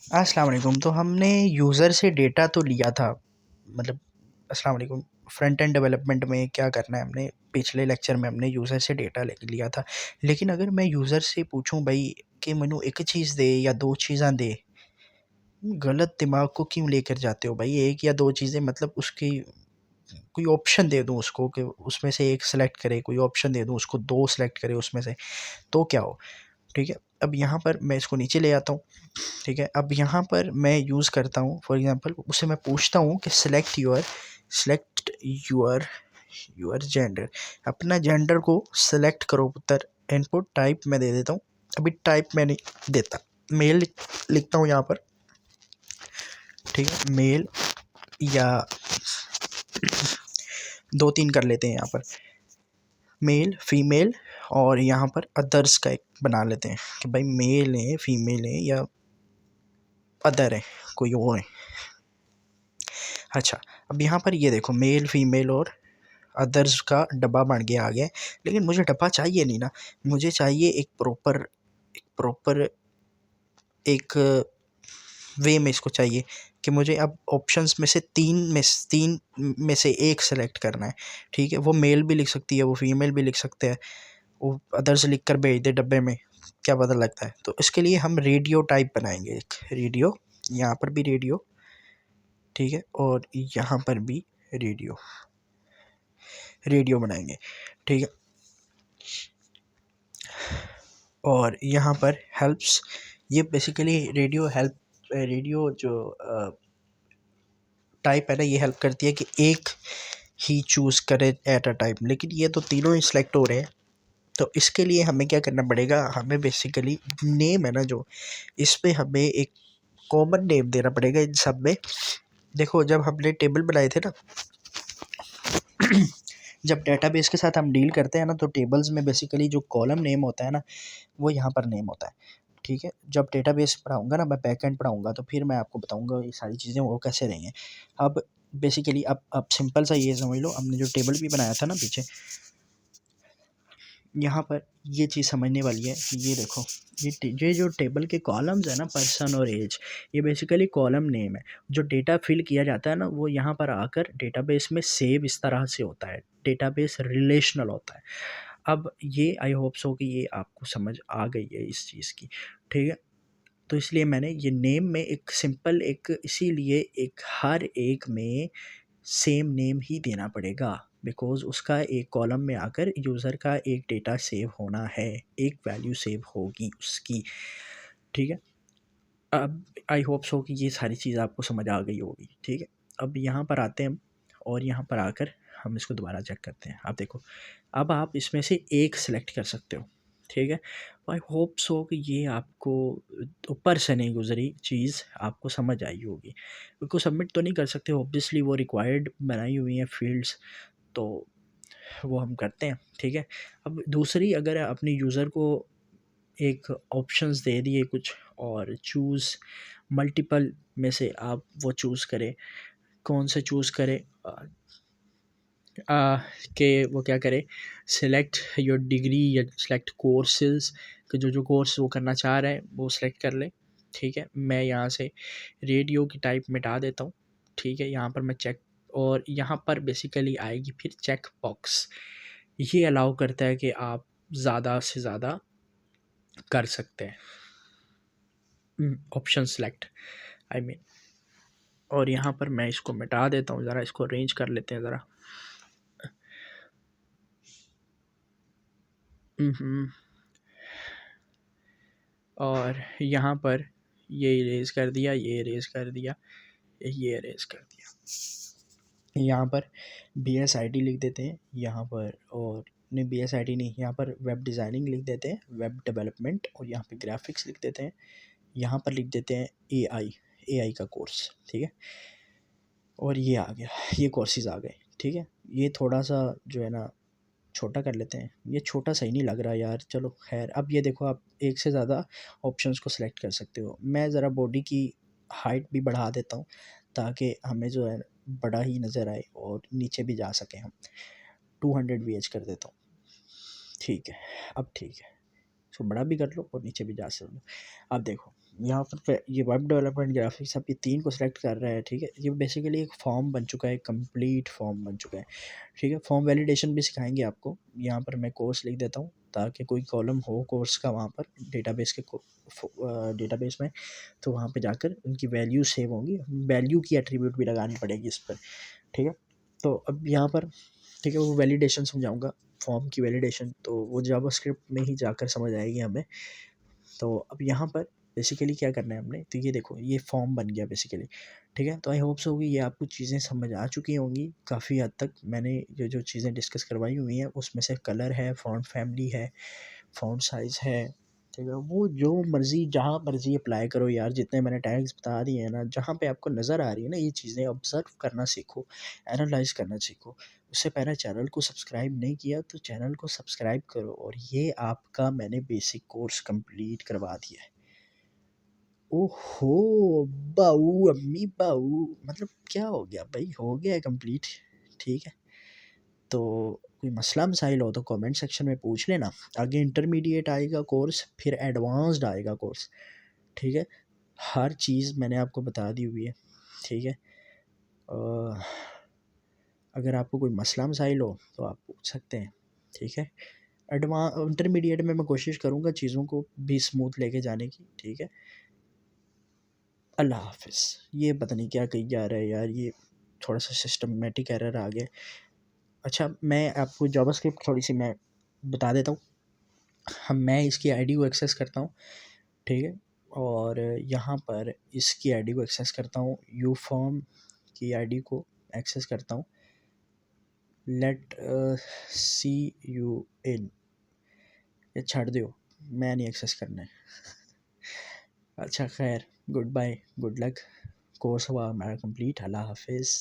अस्सलाम वालेकुम। तो हमने यूज़र से डेटा तो लिया था, मतलब अस्सलाम वालेकुम। फ्रंट एंड डेवलपमेंट में क्या करना है, हमने पिछले लेक्चर में हमने यूज़र से डेटा ले लिया था। लेकिन अगर मैं यूज़र से पूछूं भाई कि मैनू एक चीज़ दे या दो चीज़ां दे, गलत दिमाग को क्यों लेकर जाते हो भाई? एक या दो चीज़ें, मतलब उसकी कोई ऑप्शन दे दूं उसको कि उसमें से एक सेलेक्ट करे, कोई ऑप्शन दे दूं उसको, दो सेलेक्ट करे उसमें से, तो क्या हो? ठीक है। अब यहाँ पर मैं इसको नीचे ले आता हूँ। ठीक है, अब यहाँ पर मैं यूज़ करता हूँ, फॉर एग्जांपल उससे मैं पूछता हूँ कि सिलेक्ट योर जेंडर। अपना जेंडर को सिलेक्ट करो पुत्र। इनपुट टाइप मैं दे देता हूँ। अभी टाइप मैं नहीं देता, मेल लिखता हूँ यहाँ पर। ठीक है, मेल या दो तीन कर लेते हैं यहाँ पर, मेल फीमेल, और यहाँ पर अदर्स का एक बना लेते हैं कि भाई मेल है, फीमेल है, या अदर है, कोई और है। अच्छा, अब यहाँ पर ये देखो, मेल फीमेल और अदर्स का डब्बा बन गया आ गया। लेकिन मुझे डब्बा चाहिए नहीं ना, मुझे चाहिए एक प्रॉपर एक वे में इसको चाहिए कि मुझे अब ऑप्शंस में से तीन में से एक सेलेक्ट करना है। ठीक है, वो मेल भी लिख सकती है, वो फीमेल भी लिख सकते हैं, वो अदर्स लिख कर भेज दे डब्बे में, क्या पता लगता है। तो इसके लिए हम रेडियो टाइप बनाएंगे, एक रेडियो, यहाँ पर भी रेडियो। ठीक है, और यहाँ पर भी रेडियो रेडियो बनाएंगे। ठीक है, और यहाँ पर हेल्प्स, ये बेसिकली रेडियो हेल्प, रेडियो जो टाइप है ना, ये हेल्प करती है कि एक ही चूज़ करे एट अ टाइम। लेकिन ये तो तीनों ही सिलेक्ट हो रहे हैं, तो इसके लिए हमें क्या करना पड़ेगा, हमें बेसिकली नेम है ना जो, इस पे हमें एक कॉमन नेम देना पड़ेगा इन सब में। देखो, जब हमने टेबल बनाए थे ना, जब डेटाबेस के साथ हम डील करते हैं ना, तो टेबल्स में बेसिकली जो कॉलम नेम होता है ना, वो यहाँ पर नेम होता है। ठीक है, जब डेटाबेस पढ़ाऊँगा ना, मैं बैकएंड पढ़ाऊँगा, तो फिर मैं आपको बताऊँगा ये सारी चीज़ें वो कैसे रहेंगे। अब बेसिकली अब सिंपल सा ये समझ लो, हमने जो टेबल भी बनाया था ना पीछे, यहाँ पर ये चीज़ समझने वाली है। ये देखो, ये जो टेबल के कॉलम्स है ना, पर्सन और एज, ये बेसिकली कॉलम नेम है। जो डेटा फिल किया जाता है ना, वो यहाँ पर आकर डेटाबेस में सेव इस तरह से होता है, डेटाबेस रिलेशनल होता है। अब ये आई होप सो कि ये आपको समझ आ गई है इस चीज़ की। ठीक है, तो इसलिए मैंने ये नेम में एक सिंपल एक, इसीलिए एक हर एक में सेम नेम ही देना पड़ेगा, बिकॉज़ उसका एक कॉलम में आकर यूज़र का एक डेटा सेव होना है, एक वैल्यू सेव होगी उसकी। ठीक है, अब आई होप सो कि ये सारी चीज़ आपको समझ आ गई होगी। ठीक है, अब यहाँ पर आते हैं हम, और यहाँ पर आकर हम इसको दोबारा चेक करते हैं। आप देखो, अब आप इसमें से एक सेलेक्ट कर सकते हो। ठीक है, आई होप सो कि ये आपको ऊपर से नहीं गुजरी चीज़, आपको समझ आई होगी। उसको सबमिट तो नहीं कर सकते ऑब्वियसली, वो रिक्वायर्ड बनाई हुई हैं फील्ड्स, तो वो हम करते हैं। ठीक है, अब दूसरी, अगर अपने यूज़र को एक ऑप्शंस दे दिए कुछ, और चूज़ मल्टीपल में से आप वो चूज़ करें, कौन से चूज़ करें, कि वो क्या करे, सिलेक्ट योर डिग्री या सिलेक्ट कोर्सेज, कि जो जो कोर्स वो करना चाह रहा है वो सिलेक्ट कर ले। ठीक है, मैं यहाँ से रेडियो की टाइप मिटा देता हूँ। ठीक है, यहाँ पर मैं चेक, और यहाँ पर बेसिकली आएगी फिर चेक बॉक्स, ये अलाउ करता है कि आप ज़्यादा से ज़्यादा कर सकते हैं ऑप्शन सेलेक्ट, आई मीन। और यहाँ पर मैं इसको मिटा देता हूँ, ज़रा इसको अरेंज कर लेते हैं ज़रा। और यहाँ पर ये इरेज़ कर दिया, ये इरेज़ कर दिया, ये इरेज़ कर दिया। यहाँ पर BSID लिख देते हैं यहाँ पर, और नहीं BSID नहीं, यहाँ पर वेब डिज़ाइनिंग लिख देते हैं, वेब डेवलपमेंट, और यहाँ पे ग्राफिक्स लिख देते हैं। यहाँ पर लिख देते हैं AI का कोर्स। ठीक है, और ये आ गया, ये कोर्सेज़ आ गए। ठीक है, ये थोड़ा सा जो है ना छोटा कर लेते हैं, ये छोटा सही नहीं लग रहा यार, चलो खैर। अब ये देखो, आप एक से ज़्यादा ऑप्शंस को सिलेक्ट कर सकते हो। मैं ज़रा बॉडी की हाइट भी बढ़ा देता हूँ, ताकि हमें जो है बड़ा ही नज़र आए और नीचे भी जा सकें हम। 200 VH कर देता हूँ। ठीक है, अब ठीक है, इसको बड़ा भी कर लो और नीचे भी जा सकते हो। अब देखो, यहाँ पर ये वेब डेवलपमेंट, ग्राफिक्स, आप ये 3 को सिलेक्ट कर रहे हैं, ठीक है? ये बेसिकली एक फॉर्म बन चुका है, कंप्लीट फॉर्म बन चुका है, ठीक है? फॉर्म वैलिडेशन भी सिखाएँगे आपको। यहाँ पर मैं कोर्स लिख देता हूँ ताकि कोई कॉलम हो कोर्स का वहाँ पर डेटाबेस के डेटाबेस में, तो वहाँ पे जाकर उनकी वैल्यू सेव होंगी। वैल्यू की एट्रीब्यूट भी लगानी पड़ेगी इस पर, ठीक है? तो अब यहाँ पर, ठीक है, वो वैलिडेशन समझाऊँगा, फॉर्म की वैलिडेशन, तो वो जावास्क्रिप्ट में ही जाकर समझ आएगी हमें। तो अब यहाँ पर बेसिकली क्या करना है हमने, तो ये देखो ये फॉर्म बन गया बेसिकली, ठीक है? तो आई होप सो कि ये आपको चीज़ें समझ आ चुकी होंगी काफ़ी हद तक। मैंने ये जो चीज़ें डिस्कस करवाई हुई हैं उसमें से कलर है, फ़ॉन्ट फैमिली है, फ़ॉन्ट साइज़ है, ठीक है? वो जो मर्ज़ी जहाँ मर्ज़ी अप्लाई करो यार, जितने मैंने टैग्स बता दिए हैं ना, जहाँ पे आपको नज़र आ रही है ना ये चीज़ें, ऑब्ज़र्व करना सीखो, एनालाइज़ करना सीखो। उससे पहले चैनल को सब्सक्राइब नहीं किया तो चैनल को सब्सक्राइब करो, और ये आपका मैंने बेसिक कोर्स कंप्लीट करवा दिया है। ओहो! बाऊ अम्मी बाऊ, मतलब क्या हो गया भाई, हो गया है कंप्लीट, ठीक है? तो कोई मसला मसाइल हो तो कमेंट सेक्शन में पूछ लेना। आगे इंटरमीडिएट आएगा कोर्स, फिर एडवांस्ड आएगा कोर्स, ठीक है? हर चीज़ मैंने आपको बता दी हुई है, ठीक है? अ, अगर आपको कोई मसला मसाइल हो तो आप पूछ सकते हैं, ठीक है? इंटरमीडिएट में मैं कोशिश करूँगा चीज़ों को भी स्मूथ लेके जाने की, ठीक है? अल्लाह हाफ़िज़। ये पता नहीं क्या कही जा रहा है यार, ये थोड़ा-सा सिस्टमैटिक एरर आ गया। अच्छा, मैं आपको जावास्क्रिप्ट थोड़ी-सी मैं बता देता हूँ। मैं इसकी आईडी को एक्सेस करता हूँ, ठीक है? और यहाँ पर इसकी आईडी को एक्सेस करता हूँ, यूफ़ॉर्म की आईडी को एक्सेस करता हूँ। लेट सी यू इन, ये छੱਡ ਦਿਓ, मैं नहीं एक्सेस करना है। अच्छा खैर, good bye, good luck. Course हुआ हमारा कंप्लीट। अल्लाह हाफ़िज़।